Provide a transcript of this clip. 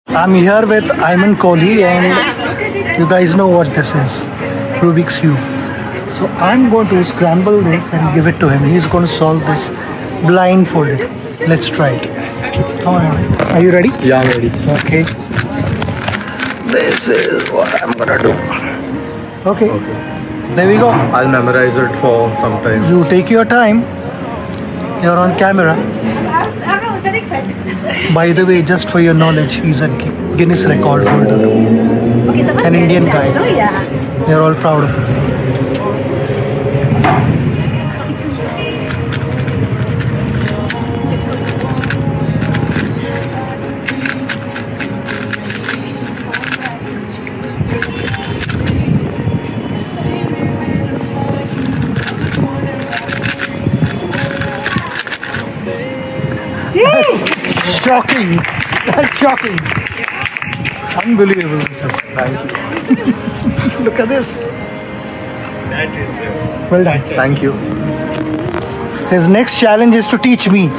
I'm here with Ayman Kohli, and you guys know what this is, Rubik's Cube. So I'm going to scramble this and give it to him. He's going to solve this blindfolded. Let's try it. Come on, Ayman. Are you ready? Yeah, I'm ready. Okay. This is what I'm gonna do. Okay. There we go. I'll memorize it for some time. You take your time. You're on camera. I'm very excited. By the way, just for your knowledge, he's a Guinness record holder. Okay, so An Indian guy. Oh yeah. They're all proud of him. That's shocking. That's shocking. Unbelievable. Thank you. Look at this. Well done. Thank you. His next challenge is to teach me.